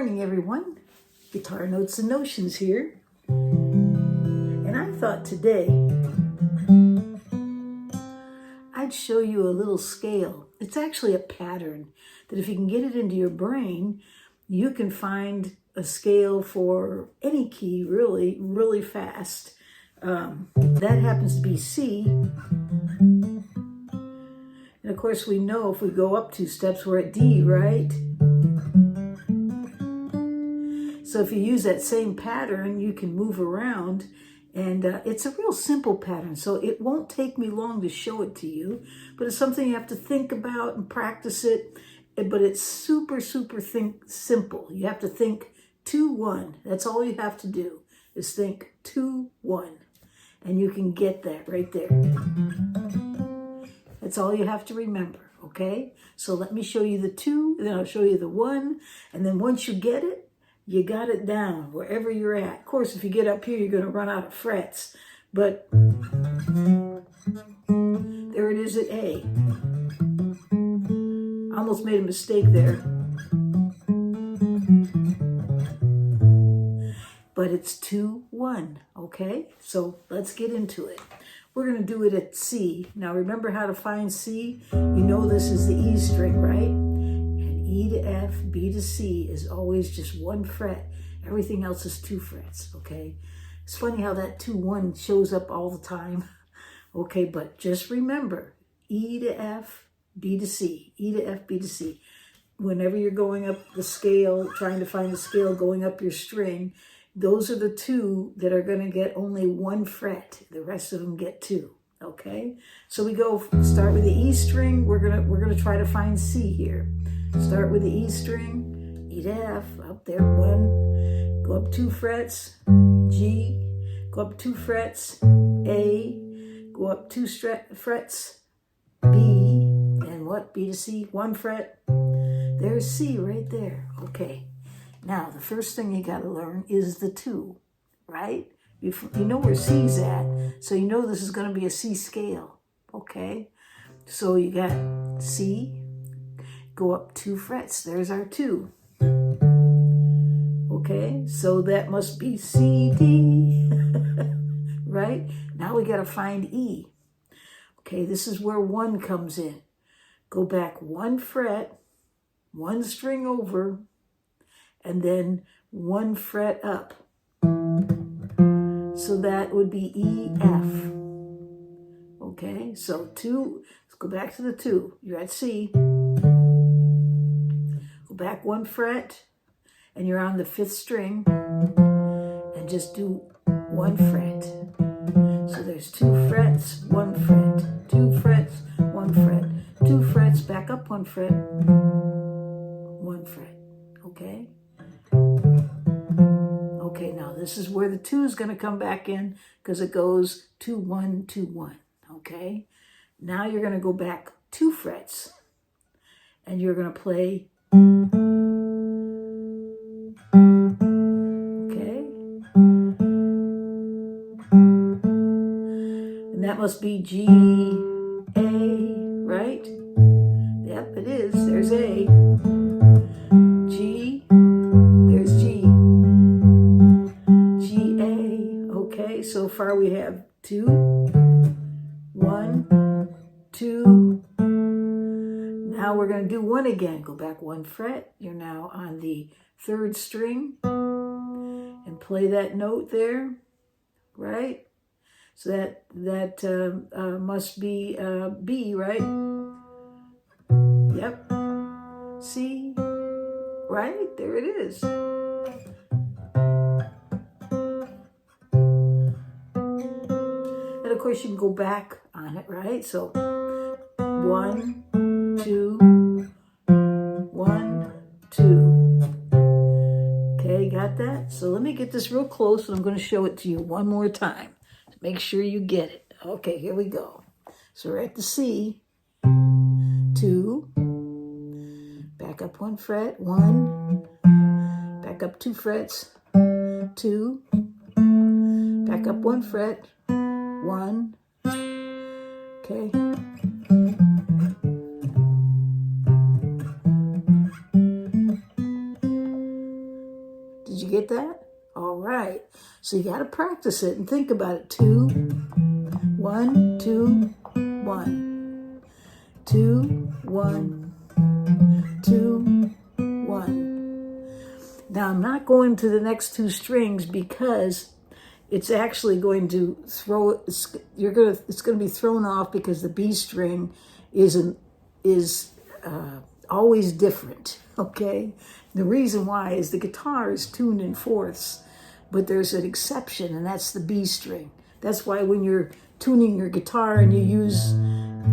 morning, everyone. Guitar Notes and Notions here. And I thought today I'd show you a little scale. It's actually a pattern that if you can get it into your brain, you can find a scale for any key really, really fast. That happens to be C. And of course we know if we go up 2 steps, we're at D, right? So if you use that same pattern, you can move around, and it's a real simple pattern. So it won't take me long to show it to you, but it's something you have to think about and practice it. But it's super, super simple. You have to think 2-1. That's all you have to do is think 2-1, and you can get that right there. That's all you have to remember, okay? So let me show you the 2, then I'll show you the 1, and then once you get it, you got it down wherever you're at. Of course, if you get up here, you're going to run out of frets, but there it is at A. I almost made a mistake there. But it's 2-1, okay? So let's get into it. We're going to do it at C. Now remember how to find C? You know this is the E string, right? And E to F, B to C is always just 1 fret. Everything else is 2 frets, okay? It's funny how that 2-1 shows up all the time. Okay, but just remember, E to F, B to C. E to F, B to C. Whenever you're going up the scale, trying to find the scale going up your string, those are the 2 that are going to get only 1 fret. The rest of them get 2. Okay, so we start with the E string. We're gonna try to find C here. Start with the E string, E to F, up there 1. Go up 2 frets, G. Go up 2 frets, A. Go up 2 frets, B. And what? B to C, 1 fret. There's C right there. Okay. Now, the first thing you got to learn is the 2, right? You know where C's at, so you know this is going to be a C scale, okay? So you got C, go up 2 frets. There's our 2. Okay, so that must be C, D, right? Now we got to find E. Okay, this is where 1 comes in. Go back 1 fret, 1 string over, and then 1 fret up. So that would be E, F. Okay, so 2, let's go back to the 2. You're at C. Go back 1 fret, and you're on the 5th string, and just do 1 fret. So there's 2 frets, 1 fret, 2 frets, 1 fret, 2 frets, back up 1 fret, 1 fret, okay? Okay, now this is where the 2 is going to come back in because it goes 2-1, 2-1, okay? Now you're going to go back 2 frets and you're going to play, okay? And that must be G, A, right? Yep, it is. There's A. G, there's G. G, A. Okay, so far we have 2, 1, 2. Now we're going to do 1 again. Go back 1 fret. You're now on the 3rd string and play that note there, right? So that must be B, right? Yep. C, right? There it is. And of course you can go back on it, right? So 1, 2, 1, 2. Okay, got that? So let me get this real close and I'm going to show it to you one more time. Make sure you get it. Okay, here we go. So we're at the C. 2. Back up 1 fret. 1. Back up 2 frets. 2. Back up 1 fret. 1. Okay. get that? All right. So you got to practice it and think about it. 2, 1, 2, 1. 2, 1, 2, 1. Now I'm not going to the next 2 strings because it's actually going to throw, it's going to be thrown off because the B string is always different, okay? The reason why is the guitar is tuned in fourths, but there's an exception, and that's the B string. That's why when you're tuning your guitar and you use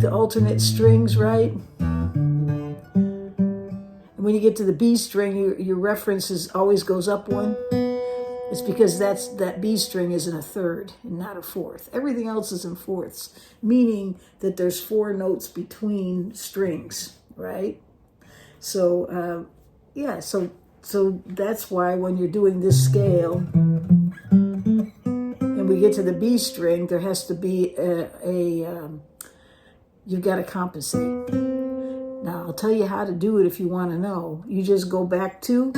the alternate strings, right? And when you get to the B string, your reference always goes up 1. It's because that B string is in a 3rd and not a 4th. Everything else is in 4ths, meaning that there's 4 notes between strings, right? So, yeah, so that's why when you're doing this scale and we get to the B string, there has to be you've got to compensate. Now, I'll tell you how to do it if you want to know. You just go back to,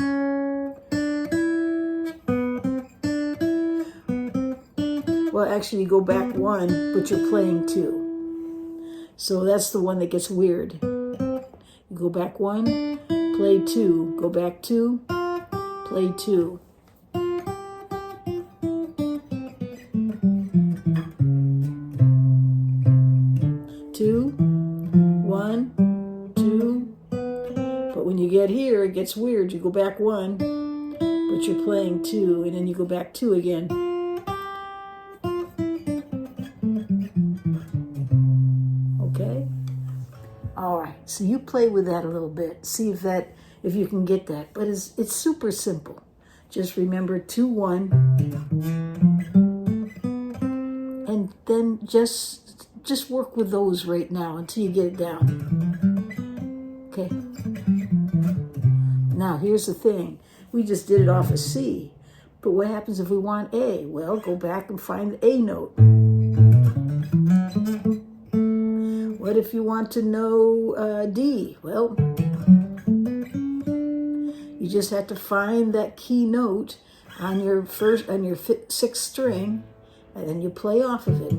well, actually you go back 1, but you're playing 2. So that's the one that gets weird. You go back 1, play 2, go back 2, play 2. Two, 1, 2. But when you get here, it gets weird. You go back 1, but you're playing 2, and then you go back 2 again. Okay? All right, so you play with that a little bit. See if you can get that. But it's super simple. Just remember 2, 1, and then just work with those right now until you get it down. Okay. Now here's the thing. We just did it off of C. But what happens if we want A? Well, go back and find the A note. What if you want to know D? Well, you just have to find that key note on your 6th string, and then you play off of it.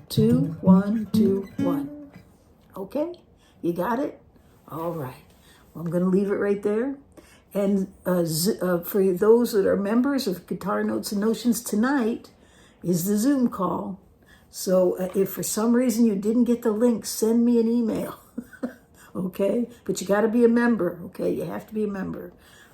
2, 1, 2, 1. Okay, you got it? All right. Well, I'm going to leave it right there. And for those that are members of Guitar Notes and Notions, tonight is the Zoom call. So if for some reason you didn't get the link, send me an email. Okay? But you got to be a member. Okay? You have to be a member.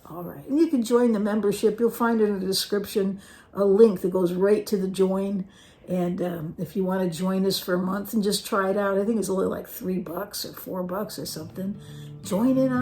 All right. And you can join the membership. You'll find in the description a link that goes right to the join. And if you want to join us for a month and just try it out, I think it's only like $3 or $4 or something. Join in on